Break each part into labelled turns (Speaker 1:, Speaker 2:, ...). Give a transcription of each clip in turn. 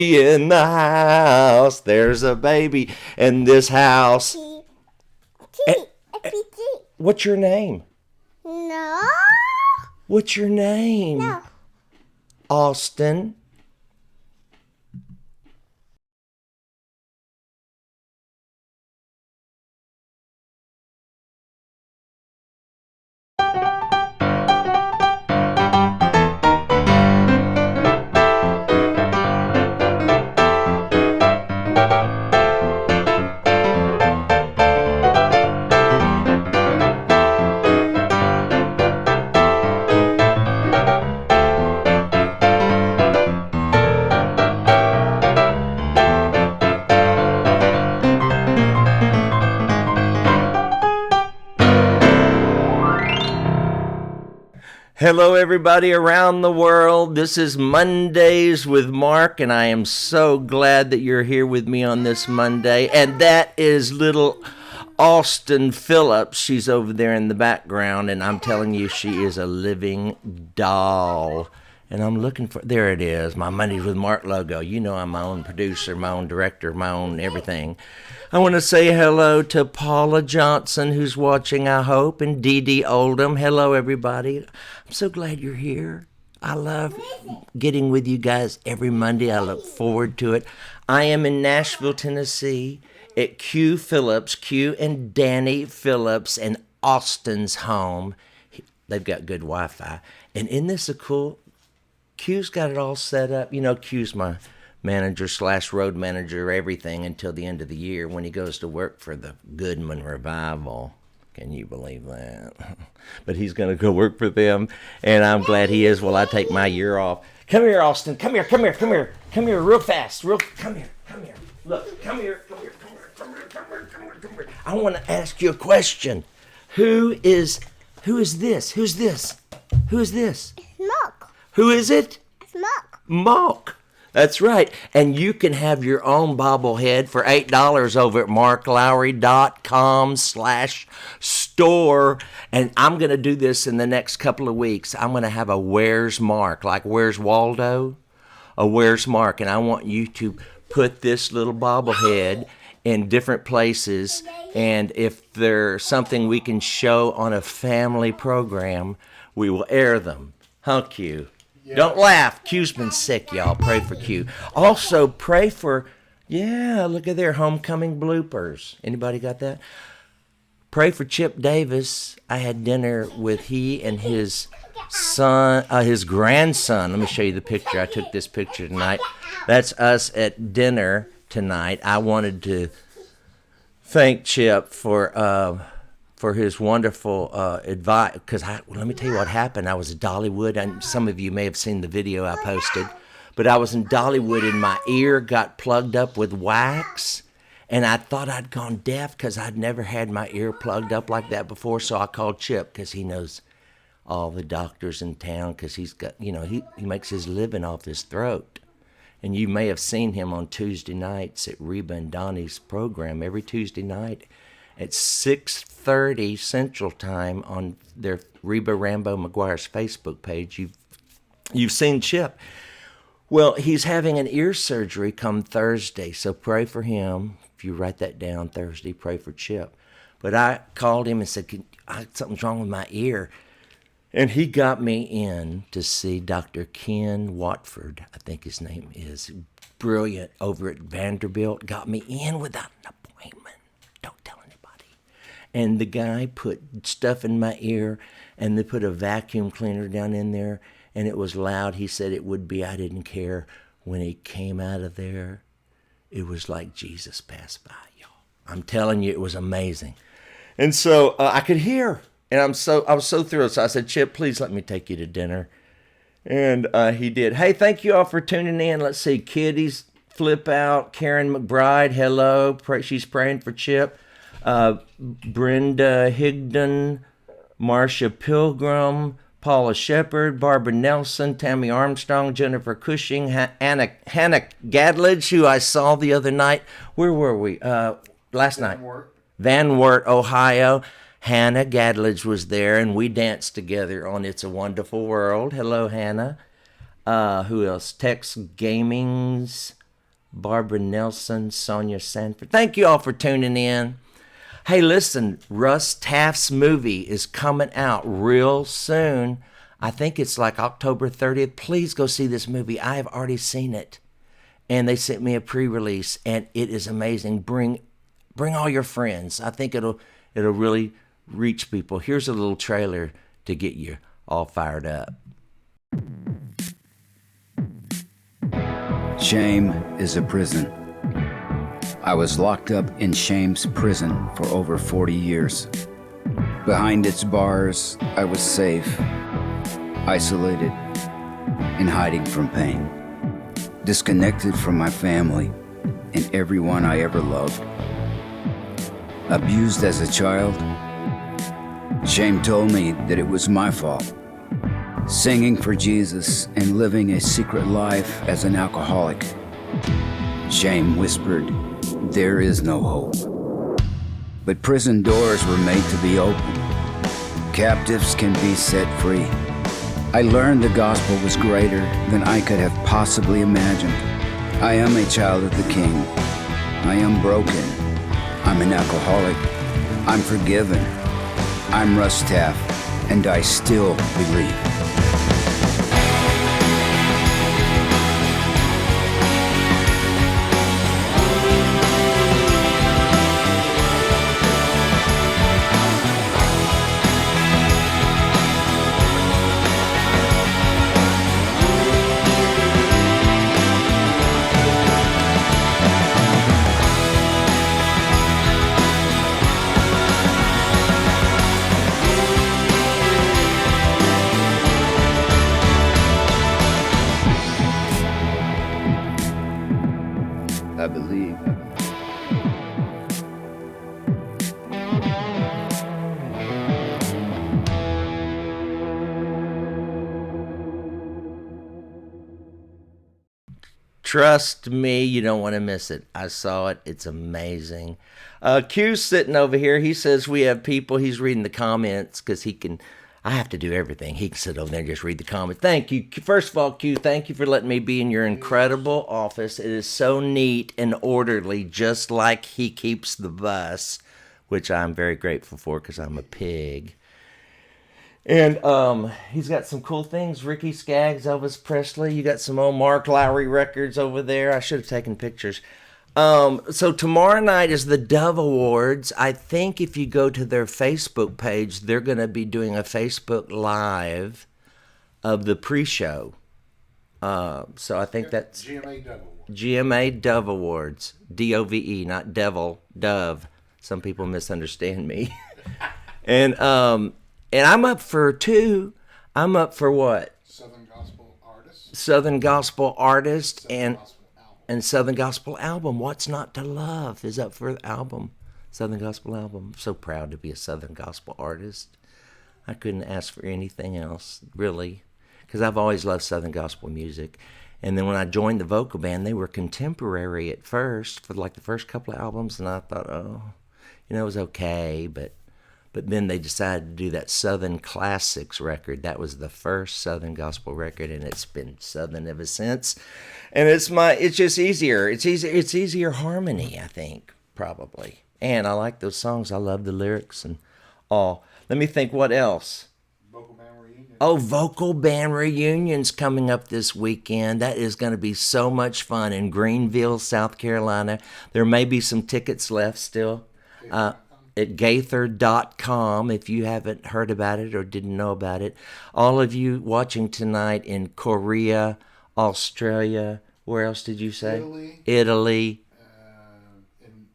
Speaker 1: In the house. There's a baby in this house.
Speaker 2: T.
Speaker 1: Eh,
Speaker 2: T. T.
Speaker 1: What's your name?
Speaker 2: No.
Speaker 1: What's your name?
Speaker 2: No.
Speaker 1: Austin. Hello, everybody around the world. This is Mondays with Mark, and I am so glad that you're here with me on this Monday. And that is little Austin Phillips. She's over there in the background, and I'm telling you, she is a living doll. And I'm looking for, there it is, my Mondays with Mark logo. You know I'm my own producer, my own director, my own everything. I want to say hello to Paula Johnson, who's watching, I hope, and Dee Dee Oldham. Hello, everybody. I'm so glad you're here. I love getting with you guys every Monday. I look forward to it. I am in Nashville, Tennessee at Q Phillips, Q and Danny Phillips, and Austin's home. They've got good Wi-Fi. And isn't this a cool... Q's got it all set up. You know, Q's my manager / road manager, everything until the end of the year when he goes to work for the Goodman Revival. Can you believe that? But he's going to go work for them, and I'm glad he is while I take my year off. Come here, Austin. Come here, come here, come here. Come here real fast. Come here, come here. Look, come here, come here, come here, come here, come here, come here, come here. I want to ask you a question. Who is this? Who's this? Who is this?
Speaker 2: Mark.
Speaker 1: Who is it?
Speaker 2: It's Mark.
Speaker 1: Mark. That's right. And you can have your own bobblehead for $8 over at marklowry.com/store. And I'm going to do this in the next couple of weeks. I'm going to have a Where's Mark, like Where's Waldo? A Where's Mark. And I want you to put this little bobblehead in different places. And if there's something we can show on a family program, we will air them. Huh, Q? Don't laugh. Q's been sick, y'all. Pray for Q. Also, pray for, look at their homecoming bloopers. Anybody got that? Pray for Chip Davis. I had dinner with he and his son, his grandson. Let me show you the picture. I took this picture tonight. That's us at dinner tonight. I wanted to thank Chip for his wonderful advice, because let me tell you what happened. I was at Dollywood, and some of you may have seen the video I posted, but I was in Dollywood, and my ear got plugged up with wax, and I thought I'd gone deaf because I'd never had my ear plugged up like that before, so I called Chip because he knows all the doctors in town, because he's got, he makes his living off his throat. And you may have seen him on Tuesday nights at Reba and Donnie's program every Tuesday night at 6:30 Central Time on their Reba Rambo McGuire's Facebook page. You've seen Chip. Well, he's having an ear surgery come Thursday, so pray for him. If you write that down, Thursday, pray for Chip. But I called him and said, something's wrong with my ear. And he got me in to see Dr. Ken Watford, I think his name is, brilliant, over at Vanderbilt. Got me in without an appointment. Don't tell anybody. And the guy put stuff in my ear, and they put a vacuum cleaner down in there, and it was loud. He said it would be. I didn't care. When he came out of there, it was like Jesus passed by, y'all. I'm telling you, it was amazing. And so I could hear, and I was so thrilled. So I said, Chip, please let me take you to dinner. And he did. Hey, thank you all for tuning in. Let's see, Kitty's Flip Out, Karen McBride, hello. She's praying for Chip. Brenda Higdon, Marcia Pilgrim, Paula Shepard, Barbara Nelson, Tammy Armstrong, Jennifer Cushing, Hannah Gadledge, who I saw the other night. Where were we? Last night. Van Wert, Ohio. Hannah Gadledge was there, and we danced together on It's a Wonderful World. Hello, Hannah. Who else? Tex Gaming's Barbara Nelson, Sonia Sanford. Thank you all for tuning in. Hey, listen, Russ Taft's movie is coming out real soon. I think it's like October 30th. Please go see this movie. I have already seen it. And they sent me a pre-release, and it is amazing. Bring all your friends. I think it'll really reach people. Here's a little trailer to get you all fired up.
Speaker 3: Shame is a prison. I was locked up in shame's prison for over 40 years. Behind its bars, I was safe, isolated, and hiding from pain. Disconnected from my family and everyone I ever loved. Abused as a child, shame told me that it was my fault. Singing for Jesus and living a secret life as an alcoholic. Shame whispered, there is no hope. But prison doors were made to be opened. Captives can be set free. I learned the gospel was greater than I could have possibly imagined. I am a child of the King. I am broken. I'm an alcoholic. I'm forgiven. I'm Russ Taff, and I still believe. I believe.
Speaker 1: Trust me, you don't want to miss it. I saw it. It's amazing. Q's sitting over here. He says we have people. He's reading the comments because he can. I have to do everything. He can sit over there and just read the comments. Thank you. First of all, Q, thank you for letting me be in your incredible office. It is so neat and orderly, just like he keeps the bus, which I'm very grateful for because I'm a pig. And he's got some cool things. Ricky Skaggs, Elvis Presley. You got some old Mark Lowry records over there. I should have taken pictures. So tomorrow night is the Dove Awards. I think if you go to their Facebook page, they're going to be doing a Facebook Live of the pre-show. So I think that's
Speaker 4: GMA Dove Awards.
Speaker 1: GMA Dove Awards. D-O-V-E, not devil, dove. Some people misunderstand me. And I'm up for two. I'm up for what?
Speaker 4: Southern Gospel Artist.
Speaker 1: Southern Gospel Artist
Speaker 4: Southern
Speaker 1: and
Speaker 4: Gospel Album.
Speaker 1: Southern Gospel Album. What's Not to Love is up for the album. Southern Gospel Album. I'm so proud to be a Southern Gospel artist. I couldn't ask for anything else, really, because I've always loved Southern Gospel music. And then when I joined the vocal band, they were contemporary at first for like the first couple of albums, and I thought, oh, it was okay, but then they decided to do that Southern Classics record. That was the first Southern Gospel record, and it's been Southern ever since. And it's just easier. It's easier harmony, I think, probably. And I like those songs. I love the lyrics and all. Let me think, what else?
Speaker 4: Vocal Band Reunion.
Speaker 1: Oh, Vocal Band Reunion's coming up this weekend. That is going to be so much fun in Greenville, South Carolina. There may be some tickets left still. At Gaither.com if you haven't heard about it or didn't know about it. All of you watching tonight in Korea, Australia, where else did you say? Italy.
Speaker 4: In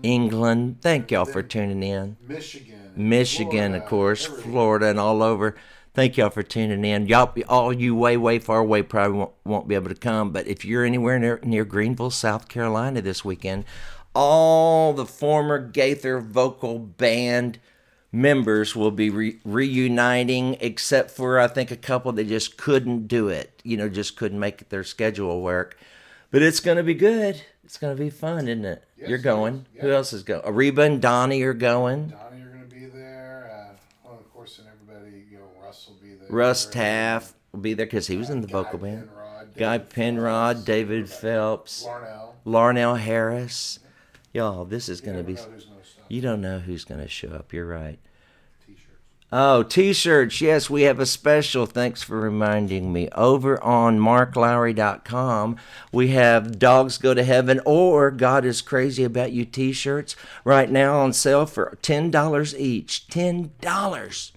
Speaker 1: England. Thank y'all for tuning in.
Speaker 4: Michigan,
Speaker 1: Florida, of course,
Speaker 4: everywhere.
Speaker 1: Florida and all over. Thank y'all for tuning in. All you way far away probably won't be able to come, but if you're anywhere near Greenville, South Carolina this weekend, all the former Gaither vocal band members will be reuniting, except for, I think, a couple that just couldn't do it. Just couldn't make their schedule work. But it's going to be good. It's going to be fun, isn't it?
Speaker 4: Yes,
Speaker 1: You're going.
Speaker 4: yes.
Speaker 1: Who else is going? Ariba and Donnie are going.
Speaker 4: Donnie are going to be there. Of course, and everybody, Russ will be there.
Speaker 1: Russ Taff will be there because he was in the vocal band.
Speaker 4: Rod
Speaker 1: Guy
Speaker 4: David
Speaker 1: Penrod,
Speaker 4: Phelps,
Speaker 1: David Phelps,
Speaker 4: Larnell.
Speaker 1: Larnell Harris. Y'all, this is
Speaker 4: You
Speaker 1: going to
Speaker 4: never
Speaker 1: be.
Speaker 4: know who's going to stop.
Speaker 1: You don't know who's going to show up. You're right.
Speaker 4: T-shirts.
Speaker 1: Oh, T-shirts. Yes, we have a special. Thanks for reminding me. Over on marklowry.com, we have Dogs Go to Heaven or God is Crazy About You T-shirts right now on sale for $10 each. $10.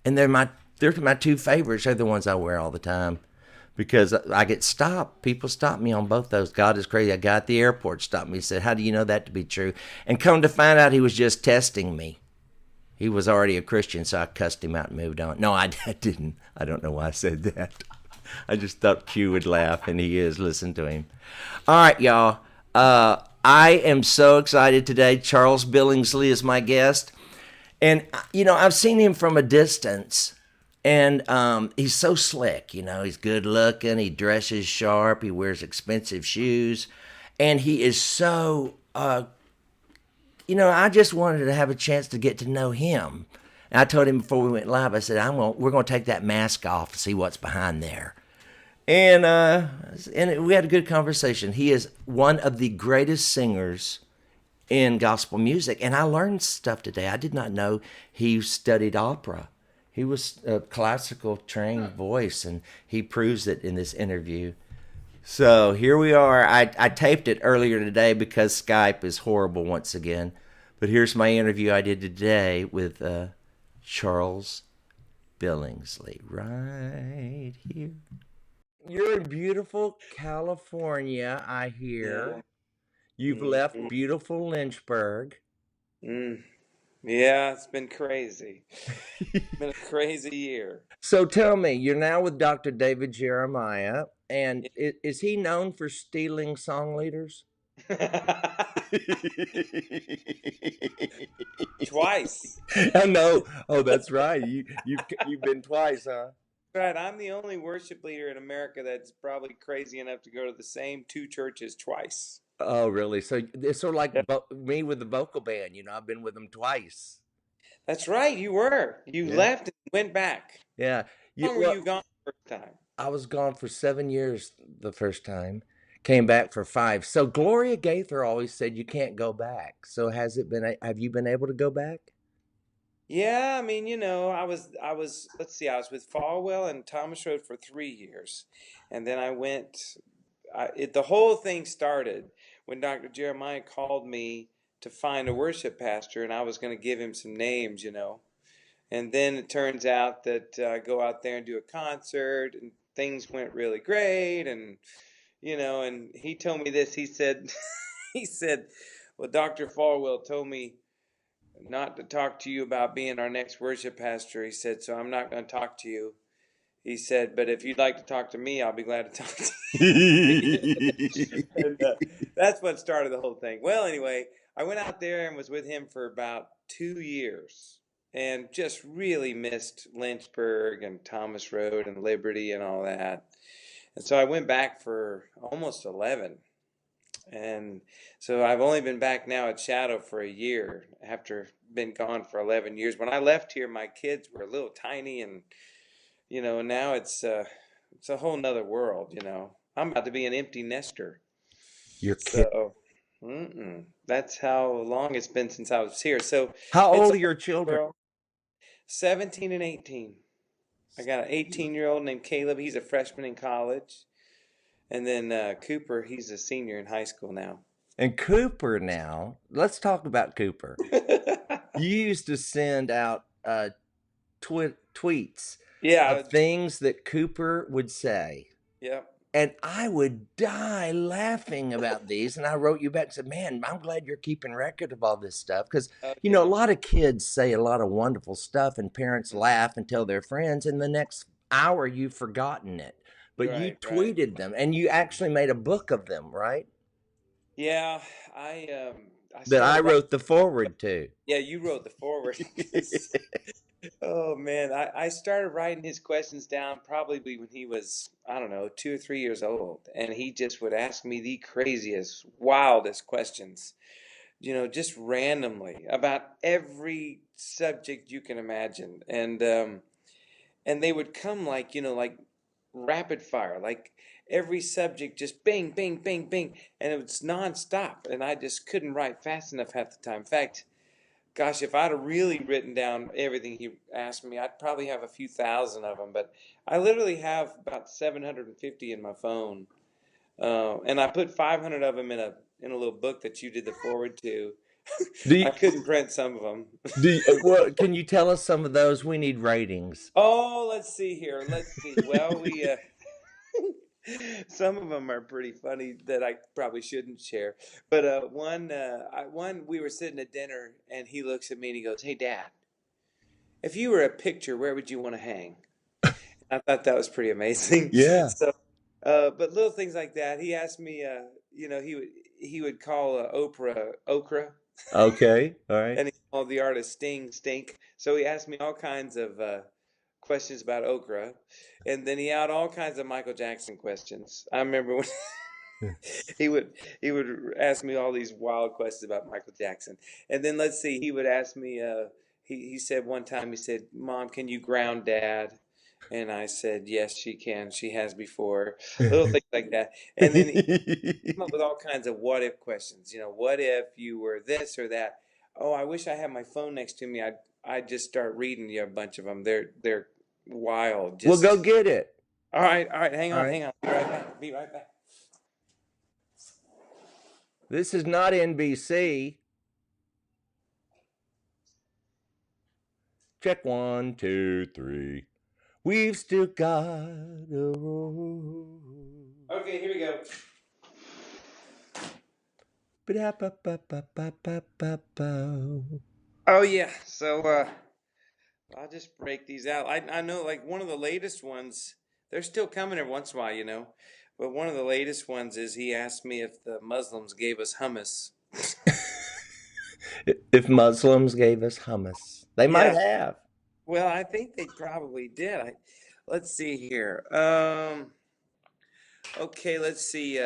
Speaker 1: And they're my two favorites. They're the ones I wear all the time because I get stopped. People stop me on both those. God is Crazy. A guy at the airport stopped me and said, "How do you know that to be true?" And come to find out, he was just testing me. He was already a Christian, so I cussed him out and moved on. No, I didn't. I don't know why I said that. I just thought Q would laugh, and he is. Listen to him. All right, y'all. I am so excited today. Charles Billingsley is my guest. And, I've seen him from a distance, and he's so slick. He's good looking. He dresses sharp. He wears expensive shoes. And he is so, I just wanted to have a chance to get to know him. And I told him before we went live, I said, we're going to take that mask off and see what's behind there. And we had a good conversation. He is one of the greatest singers in gospel music, and I learned stuff today. I did not know he studied opera. He was a classical trained voice, and he proves it in this interview. So here we are. I taped it earlier today because Skype is horrible once again. But here's my interview I did today with Charles Billingsley right here. You're in beautiful California, I hear.
Speaker 5: Yeah.
Speaker 1: You've left beautiful Lynchburg.
Speaker 5: Mm. Yeah, it's been crazy. It's been a crazy year.
Speaker 1: So tell me, you're now with Dr. David Jeremiah, and is he known for stealing song leaders?
Speaker 5: Twice.
Speaker 1: I know. Oh, that's right. You've been twice, huh?
Speaker 5: Right, I'm the only worship leader in America that's probably crazy enough to go to the same two churches twice.
Speaker 1: Oh, really? So it's sort of like
Speaker 5: Yeah.
Speaker 1: me with the vocal band. I've been with them twice.
Speaker 5: That's right, you were. You
Speaker 1: Yeah.
Speaker 5: left and went back.
Speaker 1: Yeah.
Speaker 5: How long were you gone the first time?
Speaker 1: I was gone for 7 years the first time. Came back for 5. So Gloria Gaither always said you can't go back. So have you been able to go back?
Speaker 5: Yeah, I mean, let's see, I was with Falwell and Thomas Road for 3 years. And then I went, the whole thing started when Dr. Jeremiah called me to find a worship pastor, and I was going to give him some names. And then it turns out that I go out there and do a concert, and things went really great. And, and he told me this. He said, he said, well, Dr. Falwell told me not to talk to you about being our next worship pastor. He said, so I'm not going to talk to you. He said, but if you'd like to talk to me, I'll be glad to talk to you. And that's what started the whole thing. Well, anyway, I went out there and was with him for about 2 years and just really missed Lynchburg and Thomas Road and Liberty and all that. And so I went back for almost 11. And so I've only been back now at Shadow for a year after been gone for 11 years. When I left here, my kids were a little tiny, and now it's a whole nother world. I'm about to be an empty nester.
Speaker 1: Your kid.
Speaker 5: So, that's how long it's been since I was here. So
Speaker 1: How
Speaker 5: it's
Speaker 1: old
Speaker 5: a
Speaker 1: are your
Speaker 5: whole
Speaker 1: children?
Speaker 5: world. 17 and 18. I got an 18-year-old named Caleb. He's a freshman in college. And then Cooper, he's a senior in high school now.
Speaker 1: And Cooper now, let's talk about Cooper. You used to send out tweets
Speaker 5: Yeah.
Speaker 1: of things that Cooper would say.
Speaker 5: Yep.
Speaker 1: And I would die laughing about these. And I wrote you back and said, man, I'm glad you're keeping record of all this stuff. Because,
Speaker 5: Okay.
Speaker 1: a lot of kids say a lot of wonderful stuff and parents laugh and tell their friends. And the next hour, you've forgotten it. But you
Speaker 5: Right.
Speaker 1: tweeted them, and you actually made a book of them, right?
Speaker 5: Yeah, I
Speaker 1: That I
Speaker 5: started.
Speaker 1: wrote the forward to.
Speaker 5: Yeah, you wrote the forward. Oh man, I started writing his questions down probably when he was, I don't know, 2 or 3 years old, and he just would ask me the craziest, wildest questions, just randomly about every subject you can imagine, and they would come like rapid fire, like every subject just bing, bing, bing, bing, and it was nonstop. And I just couldn't write fast enough half the time. In fact, gosh, if I'd have really written down everything he asked me, I'd probably have a few thousand of them. But I literally have about 750 in my phone, and I put 500 of them in a little book that you did the forward to.
Speaker 1: Do you,
Speaker 5: I couldn't print some of them.
Speaker 1: well, can you tell us some of those? We need ratings.
Speaker 5: Oh, let's see here. Let's see. Well, we some of them are pretty funny that I probably shouldn't share. But one we were sitting at dinner and he looks at me and he goes, "Hey, Dad, if you were a picture, where would you want to hang?" I thought that was pretty amazing.
Speaker 1: Yeah.
Speaker 5: So, but little things like that. He asked me, he would call Oprah okra,
Speaker 1: Okay. All right.
Speaker 5: and he called the artist stink. So he asked me all kinds of questions about okra, and then he had all kinds of Michael Jackson questions. I remember when he would ask me all these wild questions about Michael Jackson, and then let's see, he would ask me. He said one time, he said, "Mom, can you ground Dad?" And I said, "Yes, she can. She has before." Little things like that. And then he came up with all kinds of what if questions. What if you were this or that? Oh, I wish I had my phone next to me. I'd just start reading you a bunch of them. They're wild.
Speaker 1: We'll go get it.
Speaker 5: All right. Hang
Speaker 1: All
Speaker 5: on,
Speaker 1: right.
Speaker 5: hang on. Be right back.
Speaker 1: This is not NBC. Check 1, 2, 3. We've still got a road.
Speaker 5: Okay, here we go.
Speaker 1: Ba-da-ba-ba-ba-ba-ba-ba.
Speaker 5: Oh yeah. So I'll just break these out. I know, like, one of the latest ones. They're still coming every once in a while. But one of the latest ones is he asked me if the Muslims gave us hummus.
Speaker 1: If Muslims gave us hummus, they might
Speaker 5: Yeah.
Speaker 1: have.
Speaker 5: Well, I think they probably did. Let's see here. Okay, let's see.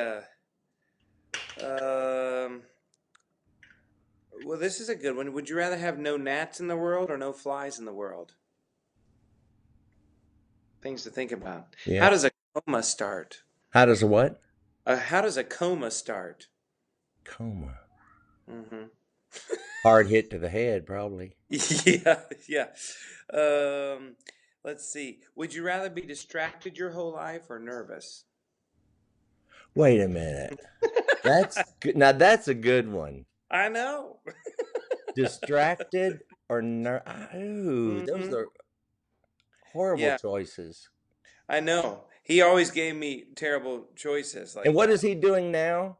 Speaker 5: Well, this is a good one. Would you rather have no gnats in the world or no flies in the world? Things to think about.
Speaker 1: Yeah.
Speaker 5: How does a coma start?
Speaker 1: How does a what?
Speaker 5: How does a coma start?
Speaker 1: Coma.
Speaker 5: Mm-hmm.
Speaker 1: Hard hit to the head, probably.
Speaker 5: Yeah. Let's see. Would you rather be distracted your whole life or nervous?
Speaker 1: Wait a minute. That's good. Now that's a good one.
Speaker 5: I know.
Speaker 1: Distracted or ooh, those are horrible choices.
Speaker 5: I know. He always gave me terrible choices.
Speaker 1: And what is he doing now?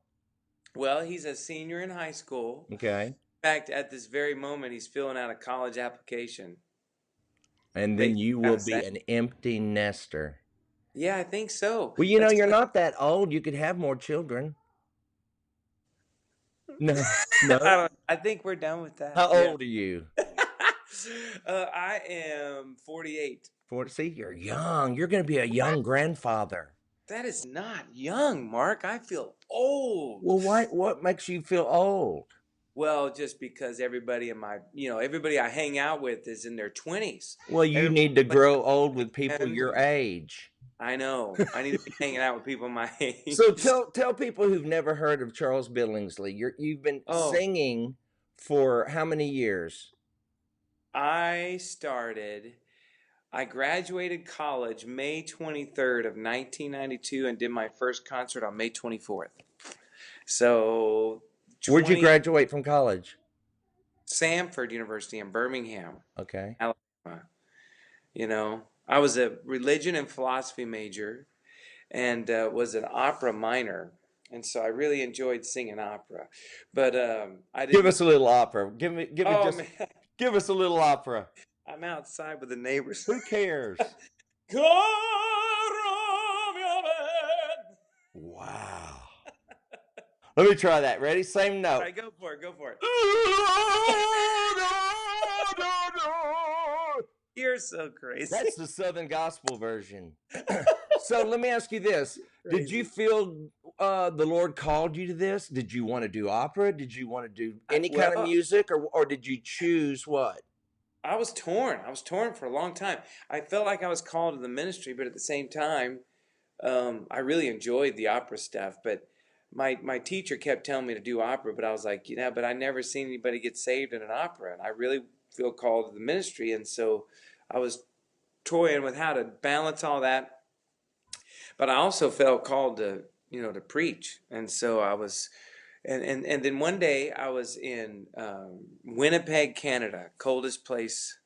Speaker 5: Well, he's a senior in high school.
Speaker 1: Okay.
Speaker 5: In fact, at this very moment, he's filling out a college application.
Speaker 1: And then you will be an empty nester.
Speaker 5: Yeah, I think so.
Speaker 1: Well, you're not that old. You could have more children. No.
Speaker 5: I think we're done with that.
Speaker 1: How old are you?
Speaker 5: I am 48.
Speaker 1: See, you're young. You're going to be a young grandfather.
Speaker 5: That is not young, Mark. I feel old.
Speaker 1: Well, what makes you feel old?
Speaker 5: Well, just because everybody everybody I hang out with is in their 20s.
Speaker 1: Well, you need to grow old with people your age.
Speaker 5: I know. I need to be hanging out with people my age.
Speaker 1: So tell people who've never heard of Charles Billingsley. You've been singing for how many years?
Speaker 5: I graduated college May 23rd of 1992 and did my first concert on May 24th. So
Speaker 1: where'd you graduate from college?
Speaker 5: Samford University in Birmingham.
Speaker 1: Okay.
Speaker 5: Alabama. I was a religion and philosophy major and was an opera minor. And so I really enjoyed singing opera. But I didn't.
Speaker 1: Give us a little opera. Give us a little opera.
Speaker 5: I'm outside with the neighbors.
Speaker 1: Who cares? Wow. Let me try that. Ready? Same note.
Speaker 5: All right, go for it. You're so crazy.
Speaker 1: That's the Southern Gospel version. So let me ask you this. Crazy. Did you feel the Lord called you to this? Did you want to do opera? Did you want to do any kind of music? Or did you choose what?
Speaker 5: I was torn. For a long time. I felt like I was called to the ministry, but at the same time, I really enjoyed the opera stuff, but my teacher kept telling me to do opera, but I was like, but I never seen anybody get saved in an opera, and I really feel called to the ministry, and so I was toying with how to balance all that, but I also felt called to to preach, and so I was. And then one day I was in Winnipeg, Canada, coldest place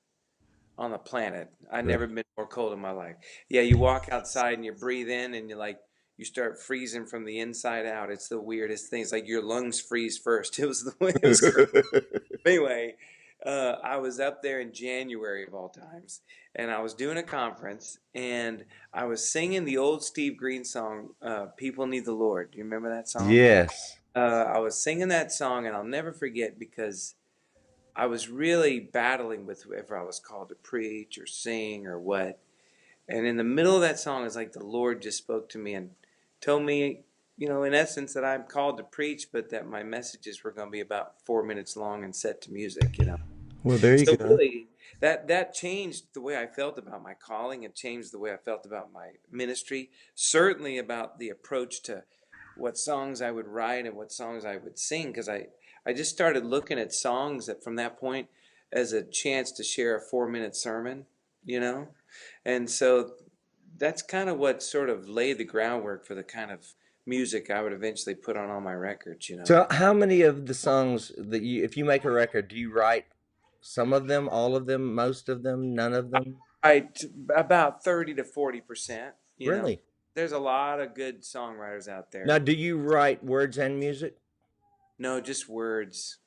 Speaker 5: on the planet. I'd never been more cold in my life. Yeah, you walk outside and you breathe in and you start freezing from the inside out. It's the weirdest thing. It's like your lungs freeze first. It was crazy. Anyway, I was up there in January of all times, and I was doing a conference, and I was singing the old Steve Green song, "People Need the Lord." Do you remember that song?
Speaker 1: Yes.
Speaker 5: I was singing that song, and I'll never forget because I was really battling with whether I was called to preach or sing or what. And in the middle of that song, it's like the Lord just spoke to me and told me, in essence, that I'm called to preach, but that my messages were going to be about 4 minutes long and set to music.
Speaker 1: Well, there you
Speaker 5: So
Speaker 1: go.
Speaker 5: really, that changed the way I felt about my calling. It changed the way I felt about my ministry. Certainly about the approach to what songs I would write and what songs I would sing, because I just started looking at songs from that point as a chance to share a 4 minute sermon, you know? And so that's kind of what sort of laid the groundwork for the kind of music I would eventually put on all my records.
Speaker 1: So, how many of the songs that if you make a record, do you write some of them, all of them, most of them, none of them?
Speaker 5: About 30 to 40%.
Speaker 1: Really?
Speaker 5: There's a lot of good songwriters out
Speaker 1: Now,
Speaker 5: there.
Speaker 1: do you write words and music?
Speaker 5: No, just words.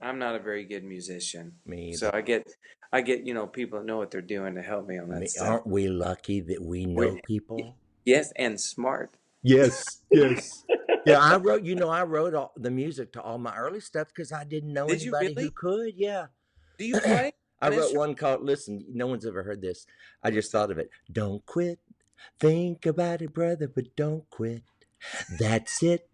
Speaker 5: I'm not a very good musician.
Speaker 1: Me
Speaker 5: So
Speaker 1: either.
Speaker 5: I get people that know what they're doing to help me on that stuff.
Speaker 1: Aren't we lucky that we know
Speaker 5: We-
Speaker 1: people?
Speaker 5: Yes, and smart.
Speaker 1: Yes, yes. Yeah, I wrote all the music to all my early stuff because I didn't know
Speaker 5: Did you
Speaker 1: anybody who
Speaker 5: really?
Speaker 1: could. Yeah.
Speaker 5: Do you play
Speaker 1: I
Speaker 5: an
Speaker 1: wrote
Speaker 5: instrument?
Speaker 1: one called, listen, no one's ever heard this. I just
Speaker 5: What's that?
Speaker 1: thought of it. Don't quit. Think about it, brother, but don't quit. That's it.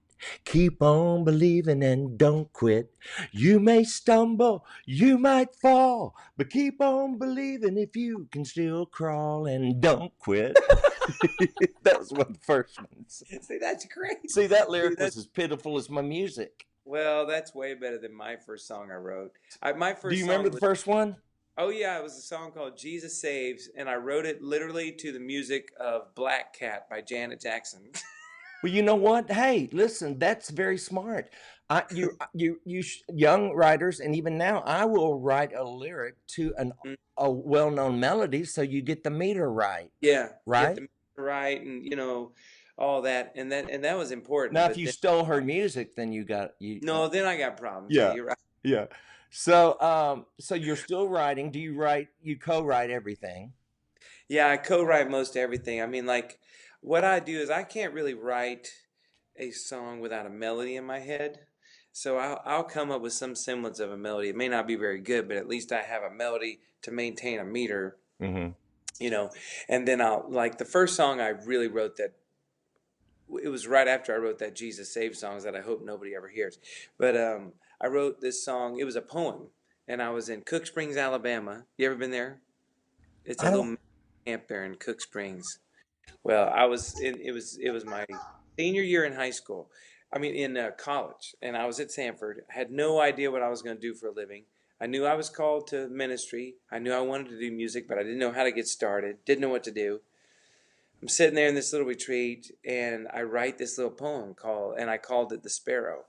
Speaker 1: Keep on believing and don't quit. You may stumble, you might fall, but keep on believing if you can still crawl and don't quit. That was one of the first ones.
Speaker 5: See, that's great.
Speaker 1: See, that
Speaker 5: See,
Speaker 1: lyric was as pitiful as my music.
Speaker 5: well, that's way better than my first song I wrote. My
Speaker 1: Do
Speaker 5: first
Speaker 1: you remember
Speaker 5: song
Speaker 1: the
Speaker 5: was,
Speaker 1: first one?
Speaker 5: oh yeah, it was a song called Jesus Saves, and I wrote it literally to the music of Black Cat by Janet Jackson.
Speaker 1: Well, you know what? Hey, listen, that's very smart. Young writers, and even now, I will write a lyric to a well-known melody, so you get the meter right,
Speaker 5: Yeah, get
Speaker 1: right?
Speaker 5: the right and all that, and that was
Speaker 1: Now,
Speaker 5: important.
Speaker 1: if
Speaker 5: But
Speaker 1: you
Speaker 5: then
Speaker 1: stole her music, then you got you.
Speaker 5: no, then I got problems. Yeah,
Speaker 1: Yeah,
Speaker 5: you're right.
Speaker 1: yeah. So you're still writing. Do you write? You co-write everything.
Speaker 5: Yeah, I co-write most everything. I mean, like what I do is I can't really write a song without a melody in my head. So I'll come up with some semblance of a melody. It may not be very good, but at least I have a melody to maintain a meter,
Speaker 1: Mm-hmm.
Speaker 5: you know. And then I'll like the first song I really wrote that it was right after I wrote that Jesus Save songs that I hope nobody ever hears. But I wrote this song. It was a poem, and I was in Cook Springs, Alabama. You ever been there? It's a
Speaker 1: I don't.
Speaker 5: little camp there in Cook Springs. Well, I was in. It was my senior year in high school. I mean, in college, and I was at Sanford. I had no idea what I was going to do for a living. I knew I was called to ministry. I knew I wanted to do music, but I didn't know how to get started. Didn't know what to do. I'm sitting there in this little retreat, and I write this little poem and I called it The Sparrow.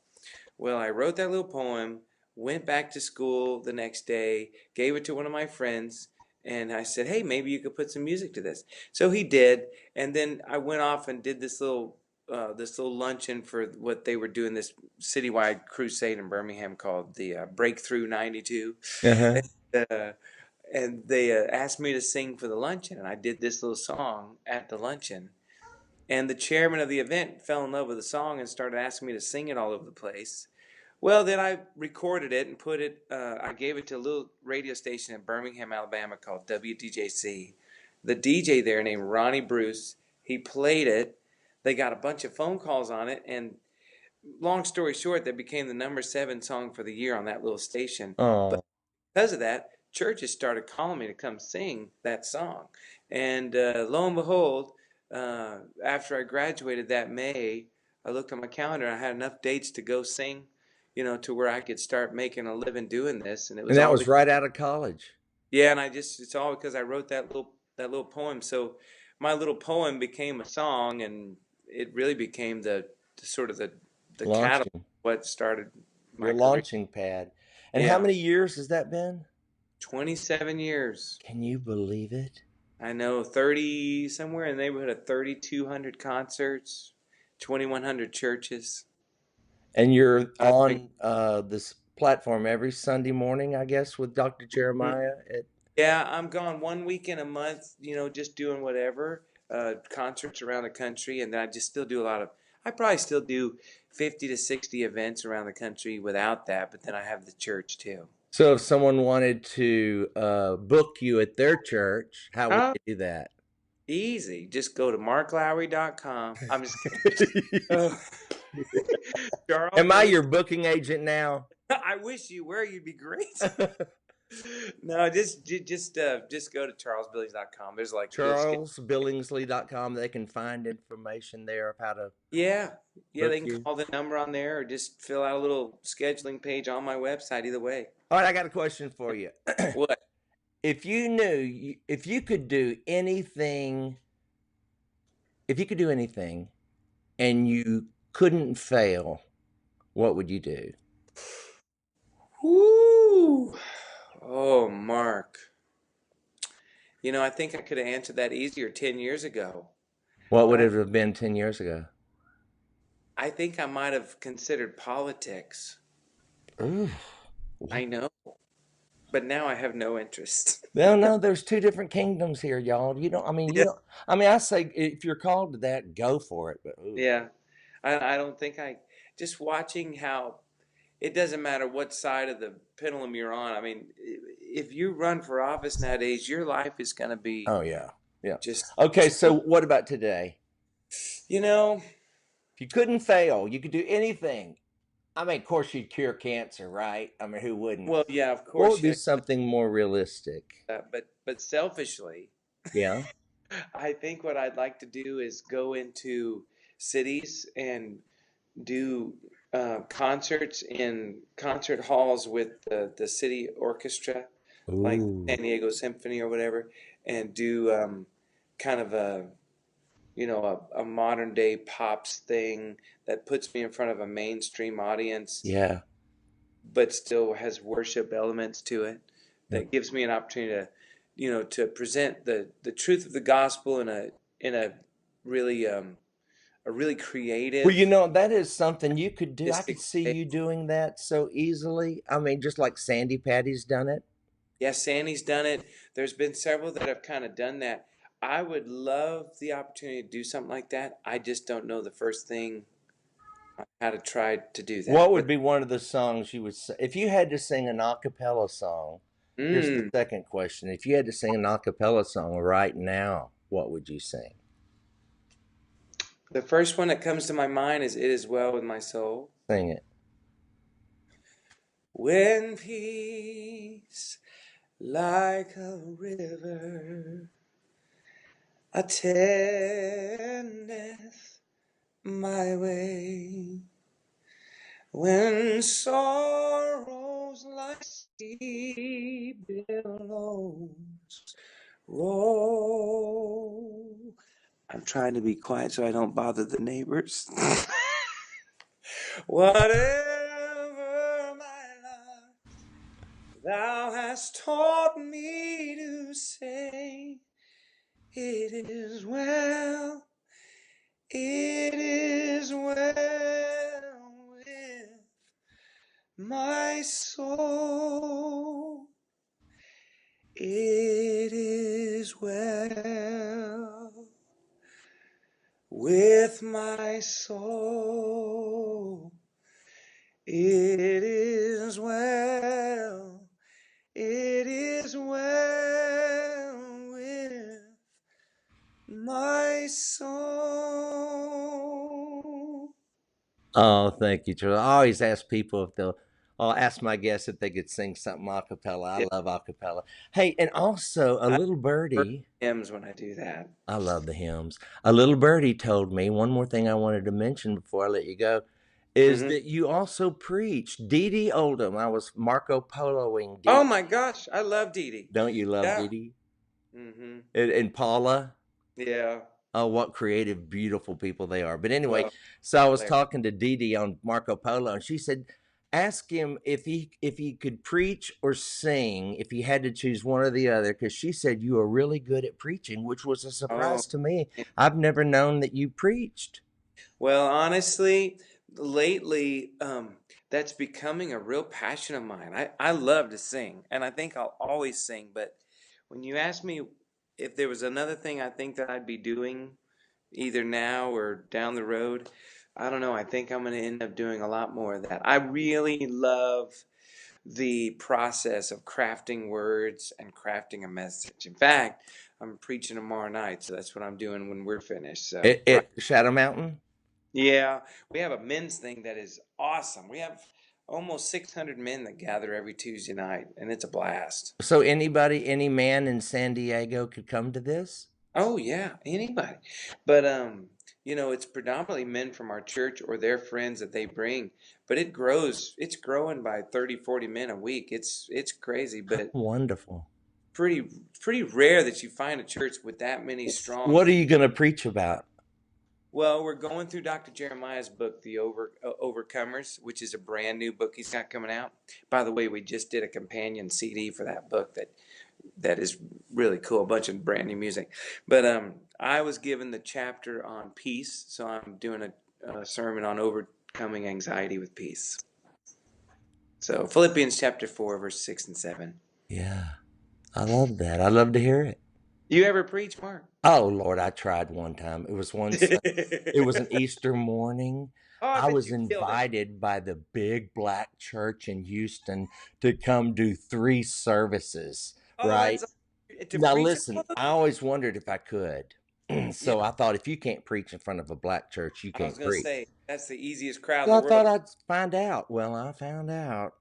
Speaker 5: Well, I wrote that little poem, went back to school the next day, gave it to one of my friends, and I said, "Hey, maybe you could put some music to this." So he did, and then I went off and did this little luncheon for what they were doing, this citywide crusade in Birmingham called the Breakthrough '92.
Speaker 1: Uh-huh.
Speaker 5: uh, and they asked me to sing for the luncheon, and I did this little song at the luncheon. And the chairman of the event fell in love with the song and started asking me to sing it all over the place. Well, then I recorded it and put it. I gave it to a little radio station in Birmingham, Alabama called WDJC. The DJ there named Ronnie Bruce. He played it. They got a bunch of phone calls on it, and long story short, that became the number 7 song for the year on that little station. But
Speaker 1: Oh.
Speaker 5: because of that, churches started calling me to come sing that song. And lo and behold, after I graduated that May, I looked on my calendar and I had enough dates to go sing, to where I could start making a living doing this. And it
Speaker 1: And
Speaker 5: was
Speaker 1: that
Speaker 5: all
Speaker 1: was right out of college.
Speaker 5: yeah, and it's all because I wrote that little poem. So my little poem became a song, and it really became the sort of the catalyst
Speaker 1: Launching.
Speaker 5: what started
Speaker 1: Your
Speaker 5: my career.
Speaker 1: launching pad. And how
Speaker 5: Yeah,
Speaker 1: many years has that been?
Speaker 5: 27 years.
Speaker 1: Can you believe it?
Speaker 5: I know 30 somewhere in the neighborhood of 3,200 concerts, 2,100 churches.
Speaker 1: And you're
Speaker 5: I think.
Speaker 1: on this platform every Sunday morning, I guess, with Dr.
Speaker 5: Mm,
Speaker 1: Jeremiah.
Speaker 5: Yeah, I'm gone one weekend a month, just doing whatever, concerts around the country, and then I just still do a lot of, I probably still do 50 to 60 events around the country without that, but then I have the church too.
Speaker 1: So if someone wanted to book you at their church, how would
Speaker 5: Oh,
Speaker 1: they do that?
Speaker 5: easy. Just go to marklowry.com. I'm just kidding. Oh. Charles
Speaker 1: Am I
Speaker 5: Billy.
Speaker 1: your booking agent now?
Speaker 5: I wish you were. You'd be great. No, just go to charlesbillings.com. There's like little
Speaker 1: CharlesBillingsley.com. They can find information there of how to
Speaker 5: yeah, yeah.
Speaker 1: book
Speaker 5: They can
Speaker 1: you.
Speaker 5: call the number on there, or just fill out a little scheduling page on my website. Either way.
Speaker 1: All right, I got a question for you.
Speaker 5: What?
Speaker 1: If you could do anything, and you couldn't fail, what would you do?
Speaker 5: Woo! Oh, Mark. I think I could have answered that easier 10 years ago.
Speaker 1: What would
Speaker 5: But
Speaker 1: it have been 10 years ago?
Speaker 5: I think I might have considered politics.
Speaker 1: Ooh.
Speaker 5: I know. But now I have no interest.
Speaker 1: No, there's two different kingdoms here, y'all.
Speaker 5: Yeah.
Speaker 1: I say if you're called to that, go for it. But ooh.
Speaker 5: Yeah. I don't think just watching how it doesn't matter what side of the pendulum you're on. I mean, if you run for office nowadays, your life is going to be
Speaker 1: Oh yeah. Yeah.
Speaker 5: just,
Speaker 1: Okay, so what about today?
Speaker 5: you know,
Speaker 1: If you couldn't fail, you could do anything. I mean, of course you'd cure cancer, right? I mean, who wouldn't?
Speaker 5: well, yeah, of
Speaker 1: What
Speaker 5: course,
Speaker 1: would be
Speaker 5: yeah,
Speaker 1: something more realistic?
Speaker 5: but selfishly,
Speaker 1: Yeah.
Speaker 5: I think what I'd like to do is go into cities and do concerts in concert halls with the city orchestra, like
Speaker 1: Ooh.
Speaker 5: San Diego Symphony or whatever, and do kind of a modern day pops thing that puts me in front of a mainstream audience,
Speaker 1: Yeah.
Speaker 5: but still has worship elements to it.
Speaker 1: Yeah.
Speaker 5: That gives me an opportunity to present the truth of the gospel in really a really
Speaker 1: Well,
Speaker 5: creative,
Speaker 1: that is something you could do. I could
Speaker 5: artistic
Speaker 1: see
Speaker 5: way.
Speaker 1: you doing that so easily. I mean, just like Sandy Patty's done it.
Speaker 5: Yeah, Sandy's done it. There's been several that have kind of done that. I would love the opportunity to do something like that. I just don't know the first thing on how to try to do
Speaker 1: What
Speaker 5: that.
Speaker 1: would
Speaker 5: But
Speaker 1: be one of the songs you would say if you had to sing an a cappella song? Here's the
Speaker 5: mm,
Speaker 1: second question. If you had to sing an a cappella song right now, what would you sing?
Speaker 5: the first one that comes to my mind is "It Is Well with My Soul."
Speaker 1: Sing it.
Speaker 5: When peace like a river attendeth my way, when sorrows like sea billows roll. I'm trying to be quiet so I don't bother the neighbors. Whatever my love, thou hast taught me to say, it is well, it is well with my soul. It is well with my soul. It is well. It is well with my soul.
Speaker 1: Oh, thank you, Charlie. I always ask people if they'll I'll ask my guests if they could sing something a cappella.
Speaker 5: Yeah.
Speaker 1: I love a cappella. Hey, and also a
Speaker 5: I
Speaker 1: little
Speaker 5: prefer
Speaker 1: birdie.
Speaker 5: hymns when I do that.
Speaker 1: I love the hymns. A little birdie told me one more thing I wanted to mention before I let you go is
Speaker 5: Hmm.
Speaker 1: that you also preach. Dee Dee Oldham. I was Marco Poloing Dee.
Speaker 5: Oh my gosh, I love Dee Dee.
Speaker 1: Don't you love
Speaker 5: Yeah.
Speaker 1: Dee Dee?
Speaker 5: Hmm.
Speaker 1: And Paula?
Speaker 5: Yeah.
Speaker 1: Oh, what creative, beautiful people they are. But anyway,
Speaker 5: Well,
Speaker 1: so I was
Speaker 5: there.
Speaker 1: talking to Dee Dee on Marco Polo, and she said, ask him if he could preach or sing, if he had to choose one or the other, because she said you are really good at preaching, which was a
Speaker 5: Oh.
Speaker 1: surprise to me. I've never known that you preached.
Speaker 5: Well, honestly, lately, that's becoming a real passion of mine. I love to sing, and I think I'll always sing. But when you ask me if there was another thing I think that I'd be doing either now or down the road, I don't know. I think I'm going to end up doing a lot more of that. I really love the process of crafting words and crafting a message. In fact, I'm preaching tomorrow night, so that's what I'm doing when we're finished. So, right.
Speaker 1: At Shadow Mountain?
Speaker 5: Yeah, we have a men's thing that is awesome. We have almost 600 men that gather every Tuesday night, and it's a blast.
Speaker 1: So anybody, any man in San Diego could come to this?
Speaker 5: Oh yeah, anybody. But it's predominantly men from our church or their friends that they bring, but it grows. It's growing by 30, 40 men a week. It's crazy, but
Speaker 1: Wonderful.
Speaker 5: pretty rare that you find a church with that many strong.
Speaker 1: What are you going to preach about?
Speaker 5: Well, we're going through Dr. Jeremiah's book, The Overcomers, which is a brand new book he's got coming out. By the way, we just did a companion CD for that book that is really cool, a bunch of brand new music. But I was given the chapter on peace, so I'm doing a sermon on overcoming anxiety with peace. So Philippians chapter 4, verse 6 and 7.
Speaker 1: Yeah, I love that. I love to hear it.
Speaker 5: You ever preach, Mark?
Speaker 1: Oh Lord, I tried one time. It was one Sunday. It was an Easter morning.
Speaker 5: Oh, I
Speaker 1: I
Speaker 5: bet
Speaker 1: was
Speaker 5: you killed it.
Speaker 1: invited by the big black church in Houston to come do 3 services,
Speaker 5: Oh,
Speaker 1: right?
Speaker 5: to
Speaker 1: Now
Speaker 5: preach
Speaker 1: listen,
Speaker 5: all of
Speaker 1: I always wondered if I could. So
Speaker 5: Yeah.
Speaker 1: I thought if you can't preach in front of a black church, you
Speaker 5: I was
Speaker 1: can't
Speaker 5: going to
Speaker 1: preach.
Speaker 5: say, that's the easiest crowd in
Speaker 1: So
Speaker 5: the
Speaker 1: I
Speaker 5: world.
Speaker 1: thought I'd find out. Well, I found out.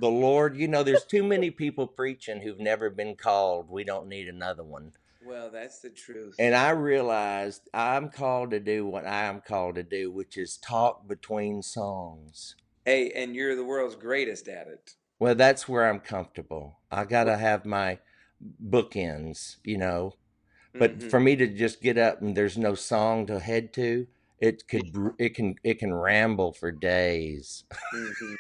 Speaker 1: The Lord, there's too many people preaching who've never been called. We don't need another one.
Speaker 5: Well, that's the truth.
Speaker 1: And I realized I'm called to do what I am called to do, which is talk between songs.
Speaker 5: Hey, and you're the world's greatest at it.
Speaker 1: Well, that's where I'm comfortable. I got to have my bookends, But
Speaker 5: Mhm.
Speaker 1: for me to just get up and there's no song to head to, it can ramble for days.
Speaker 5: Mhm.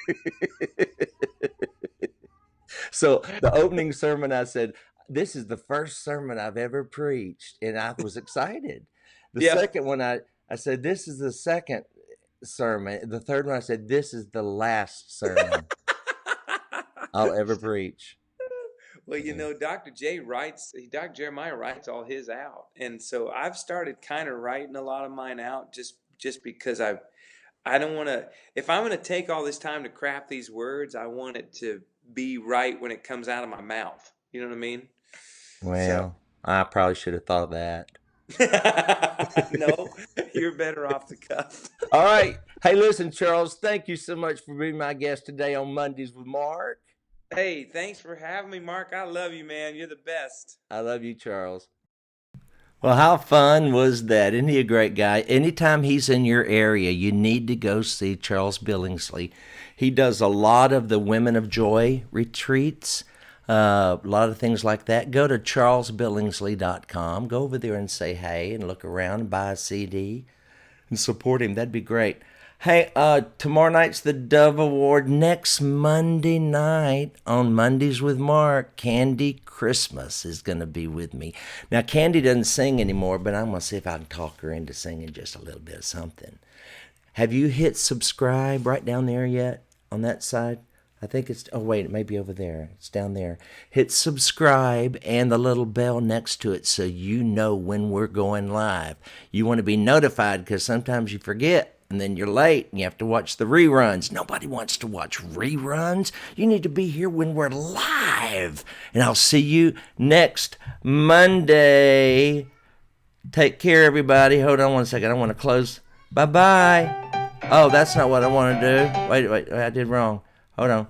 Speaker 1: So the opening sermon, I said, this is the first sermon I've ever preached, and I was excited. The
Speaker 5: Yeah.
Speaker 1: second one, I said, this is the second sermon. The third one, I said, this is the last sermon I'll ever preach.
Speaker 5: Well, Dr. Jeremiah writes all his out. And so I've started kind of writing a lot of mine out just because I don't want to, if I'm going to take all this time to craft these words, I want it to be right when it comes out of my mouth. You know what I mean?
Speaker 1: Well, I probably should have thought of that.
Speaker 5: No, you're better off the cuff.
Speaker 1: All right. Hey, listen, Charles, thank you so much for being my guest today on Mondays with Mark.
Speaker 5: Hey, thanks for having me, Mark. I love you, man. You're the best.
Speaker 1: I love you, Charles. Well, how fun was that? Isn't he a great guy? Anytime he's in your area, you need to go see Charles Billingsley. He does a lot of the Women of Joy retreats, a lot of things like that. Go to charlesbillingsley.com. Go over there and say hey and look around and buy a CD and support him. That'd be great. Hey, tomorrow night's the Dove Award. Next Monday night on Mondays with Mark, Candy Christmas is going to be with me. Now, Candy doesn't sing anymore, but I'm going to see if I can talk her into singing just a little bit of something. Have you hit subscribe right down there yet on that side? I think it's, oh wait, it may be over there. It's down there. Hit subscribe and the little bell next to it so you know when we're going live. You want to be notified because sometimes you forget and then you're late and you have to watch the reruns. Nobody wants to watch reruns. You need to be here when we're live. And I'll see you next Monday. Take care, everybody. Hold on one second. I want to close. Bye-bye. Oh, that's not what I want to do. Wait, I did wrong. Hold on.